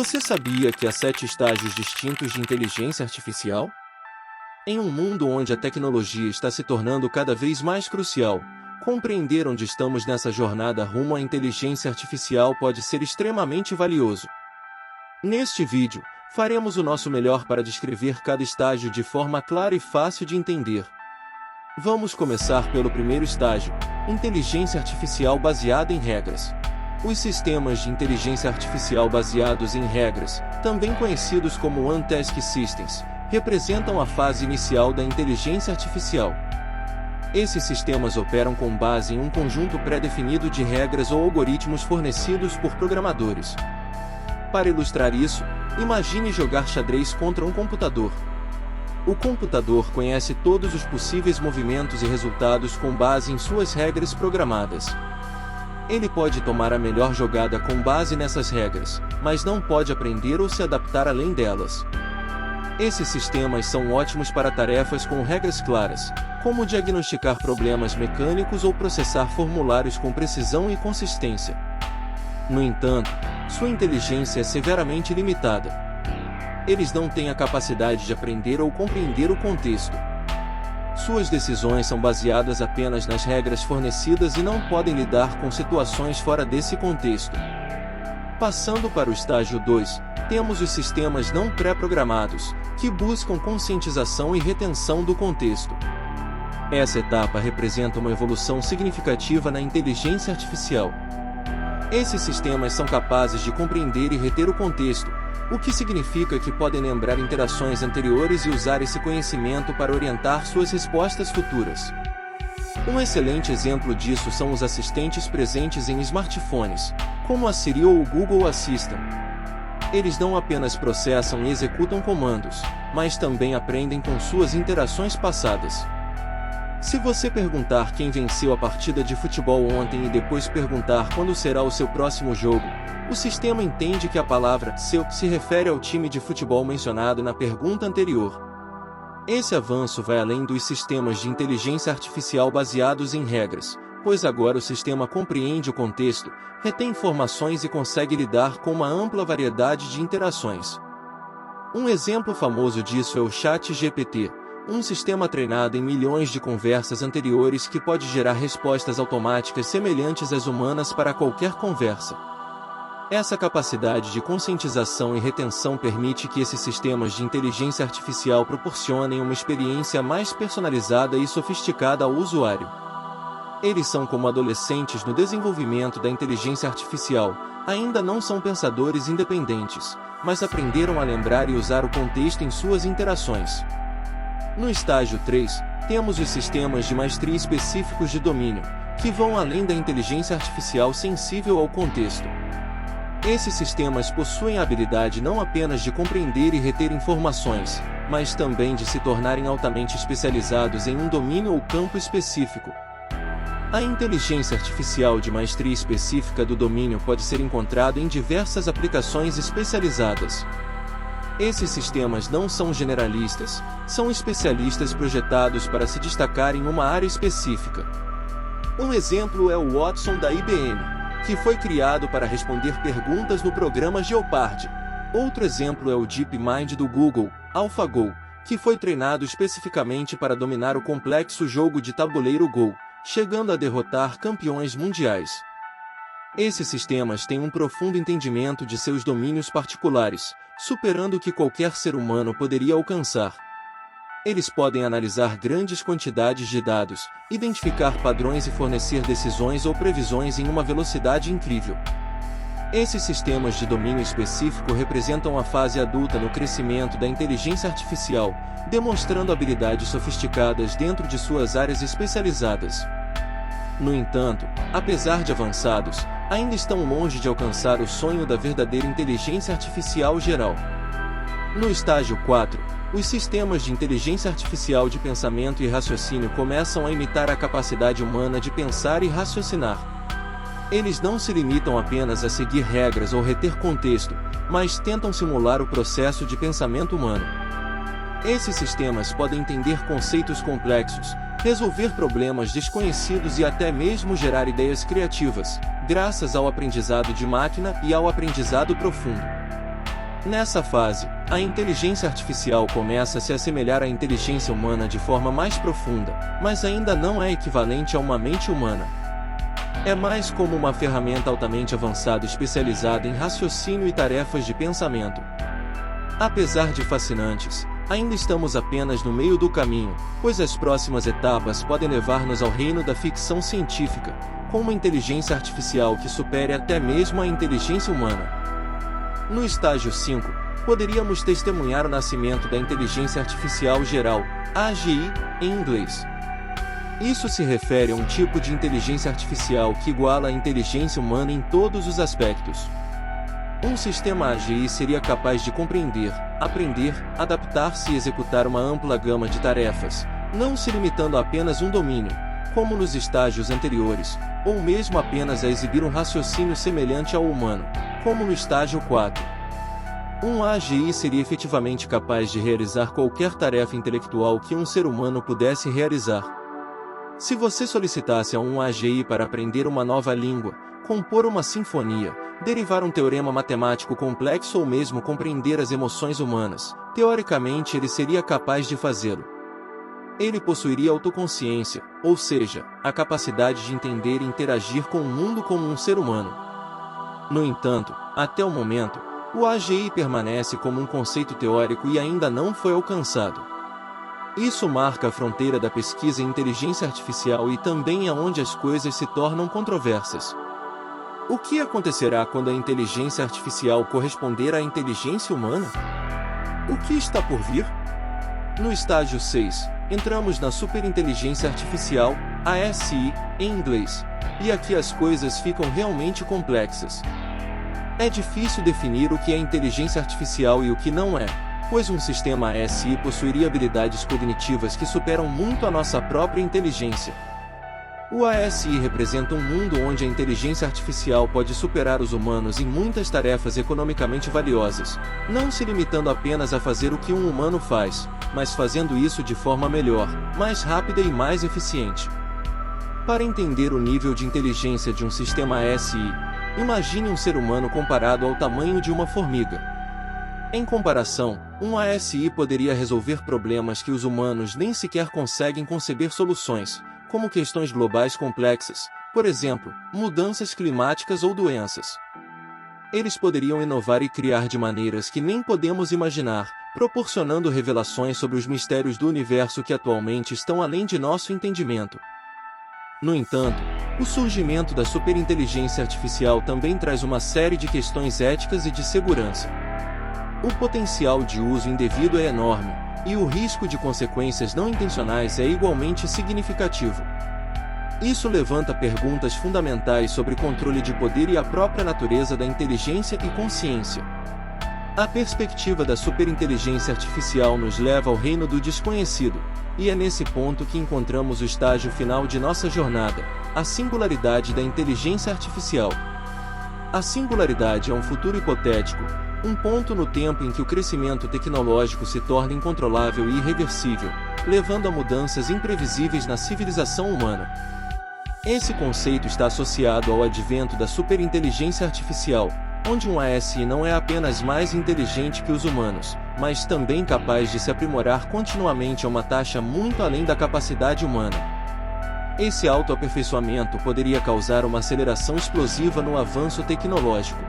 Você sabia que há 7 estágios distintos de inteligência artificial? Em um mundo onde a tecnologia está se tornando cada vez mais crucial, compreender onde estamos nessa jornada rumo à inteligência artificial pode ser extremamente valioso. Neste vídeo, faremos o nosso melhor para descrever cada estágio de forma clara e fácil de entender. Vamos começar pelo primeiro estágio, inteligência artificial baseada em regras. Os sistemas de inteligência artificial baseados em regras, também conhecidos como One-Task Systems, representam a fase inicial da inteligência artificial. Esses sistemas operam com base em um conjunto pré-definido de regras ou algoritmos fornecidos por programadores. Para ilustrar isso, imagine jogar xadrez contra um computador. O computador conhece todos os possíveis movimentos e resultados com base em suas regras programadas. Ele pode tomar a melhor jogada com base nessas regras, mas não pode aprender ou se adaptar além delas. Esses sistemas são ótimos para tarefas com regras claras, como diagnosticar problemas mecânicos ou processar formulários com precisão e consistência. No entanto, sua inteligência é severamente limitada. Eles não têm a capacidade de aprender ou compreender o contexto. Suas decisões são baseadas apenas nas regras fornecidas e não podem lidar com situações fora desse contexto. Passando para o estágio 2, temos os sistemas não pré-programados, que buscam conscientização e retenção do contexto. Essa etapa representa uma evolução significativa na inteligência artificial. Esses sistemas são capazes de compreender e reter o contexto, o que significa que podem lembrar interações anteriores e usar esse conhecimento para orientar suas respostas futuras. Um excelente exemplo disso são os assistentes presentes em smartphones, como a Siri ou o Google Assistant. Eles não apenas processam e executam comandos, mas também aprendem com suas interações passadas. Se você perguntar quem venceu a partida de futebol ontem e depois perguntar quando será o seu próximo jogo, o sistema entende que a palavra "seu" se refere ao time de futebol mencionado na pergunta anterior. Esse avanço vai além dos sistemas de inteligência artificial baseados em regras, pois agora o sistema compreende o contexto, retém informações e consegue lidar com uma ampla variedade de interações. Um exemplo famoso disso é o ChatGPT, um sistema treinado em milhões de conversas anteriores que pode gerar respostas automáticas semelhantes às humanas para qualquer conversa. Essa capacidade de conscientização e retenção permite que esses sistemas de inteligência artificial proporcionem uma experiência mais personalizada e sofisticada ao usuário. Eles são como adolescentes no desenvolvimento da inteligência artificial, ainda não são pensadores independentes, mas aprenderam a lembrar e usar o contexto em suas interações. No estágio 3, temos os sistemas de maestria específicos de domínio, que vão além da inteligência artificial sensível ao contexto. Esses sistemas possuem a habilidade não apenas de compreender e reter informações, mas também de se tornarem altamente especializados em um domínio ou campo específico. A inteligência artificial de maestria específica do domínio pode ser encontrada em diversas aplicações especializadas. Esses sistemas não são generalistas, são especialistas projetados para se destacar em uma área específica. Um exemplo é o Watson da IBM, que foi criado para responder perguntas no programa Jeopardy. Outro exemplo é o DeepMind do Google, AlphaGo, que foi treinado especificamente para dominar o complexo jogo de tabuleiro Go, chegando a derrotar campeões mundiais. Esses sistemas têm um profundo entendimento de seus domínios particulares, superando o que qualquer ser humano poderia alcançar. Eles podem analisar grandes quantidades de dados, identificar padrões e fornecer decisões ou previsões em uma velocidade incrível. Esses sistemas de domínio específico representam a fase adulta no crescimento da inteligência artificial, demonstrando habilidades sofisticadas dentro de suas áreas especializadas. No entanto, apesar de avançados, ainda estão longe de alcançar o sonho da verdadeira inteligência artificial geral. No estágio 4, os sistemas de inteligência artificial de pensamento e raciocínio começam a imitar a capacidade humana de pensar e raciocinar. Eles não se limitam apenas a seguir regras ou reter contexto, mas tentam simular o processo de pensamento humano. Esses sistemas podem entender conceitos complexos, resolver problemas desconhecidos e até mesmo gerar ideias criativas, graças ao aprendizado de máquina e ao aprendizado profundo. Nessa fase, a inteligência artificial começa a se assemelhar à inteligência humana de forma mais profunda, mas ainda não é equivalente a uma mente humana. É mais como uma ferramenta altamente avançada especializada em raciocínio e tarefas de pensamento. Apesar de fascinantes, ainda estamos apenas no meio do caminho, pois as próximas etapas podem levar-nos ao reino da ficção científica, com uma inteligência artificial que supere até mesmo a inteligência humana. No estágio 5, poderíamos testemunhar o nascimento da inteligência artificial geral, AGI, em inglês. Isso se refere a um tipo de inteligência artificial que iguala a inteligência humana em todos os aspectos. Um sistema AGI seria capaz de compreender, aprender, adaptar-se e executar uma ampla gama de tarefas, não se limitando a apenas um domínio, como nos estágios anteriores, ou mesmo apenas a exibir um raciocínio semelhante ao humano, como no estágio 4. Um AGI seria efetivamente capaz de realizar qualquer tarefa intelectual que um ser humano pudesse realizar. Se você solicitasse a um AGI para aprender uma nova língua, compor uma sinfonia, derivar um teorema matemático complexo ou mesmo compreender as emoções humanas, teoricamente ele seria capaz de fazê-lo. Ele possuiria autoconsciência, ou seja, a capacidade de entender e interagir com o mundo como um ser humano. No entanto, até o momento, o AGI permanece como um conceito teórico e ainda não foi alcançado. Isso marca a fronteira da pesquisa em inteligência artificial e também é onde as coisas se tornam controversas. O que acontecerá quando a inteligência artificial corresponder à inteligência humana? O que está por vir? No estágio 6, entramos na superinteligência artificial, ASI, em inglês, e aqui as coisas ficam realmente complexas. É difícil definir o que é inteligência artificial e o que não é, pois um sistema ASI possuiria habilidades cognitivas que superam muito a nossa própria inteligência. O ASI representa um mundo onde a inteligência artificial pode superar os humanos em muitas tarefas economicamente valiosas, não se limitando apenas a fazer o que um humano faz, mas fazendo isso de forma melhor, mais rápida e mais eficiente. Para entender o nível de inteligência de um sistema ASI, imagine um ser humano comparado ao tamanho de uma formiga. Em comparação, um ASI poderia resolver problemas que os humanos nem sequer conseguem conceber soluções, como questões globais complexas, por exemplo, mudanças climáticas ou doenças. Eles poderiam inovar e criar de maneiras que nem podemos imaginar, proporcionando revelações sobre os mistérios do universo que atualmente estão além de nosso entendimento. No entanto, o surgimento da superinteligência artificial também traz uma série de questões éticas e de segurança. O potencial de uso indevido é enorme, e o risco de consequências não intencionais é igualmente significativo. Isso levanta perguntas fundamentais sobre controle de poder e a própria natureza da inteligência e consciência. A perspectiva da superinteligência artificial nos leva ao reino do desconhecido, e é nesse ponto que encontramos o estágio final de nossa jornada, a singularidade da inteligência artificial. A singularidade é um futuro hipotético, um ponto no tempo em que o crescimento tecnológico se torna incontrolável e irreversível, levando a mudanças imprevisíveis na civilização humana. Esse conceito está associado ao advento da superinteligência artificial, onde um ASI não é apenas mais inteligente que os humanos, mas também capaz de se aprimorar continuamente a uma taxa muito além da capacidade humana. Esse autoaperfeiçoamento poderia causar uma aceleração explosiva no avanço tecnológico.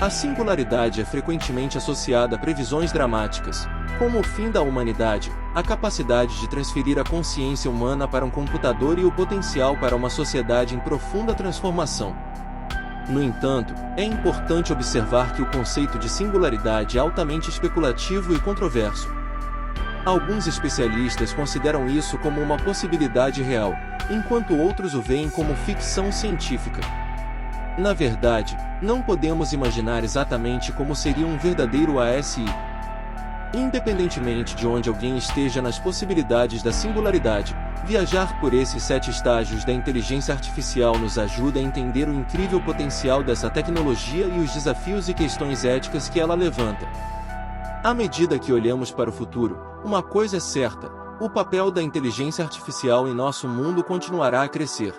A singularidade é frequentemente associada a previsões dramáticas, como o fim da humanidade, a capacidade de transferir a consciência humana para um computador e o potencial para uma sociedade em profunda transformação. No entanto, é importante observar que o conceito de singularidade é altamente especulativo e controverso. Alguns especialistas consideram isso como uma possibilidade real, enquanto outros o veem como ficção científica. Na verdade, não podemos imaginar exatamente como seria um verdadeiro ASI. Independentemente de onde alguém esteja nas possibilidades da singularidade, viajar por esses 7 estágios da inteligência artificial nos ajuda a entender o incrível potencial dessa tecnologia e os desafios e questões éticas que ela levanta. À medida que olhamos para o futuro, uma coisa é certa: o papel da inteligência artificial em nosso mundo continuará a crescer.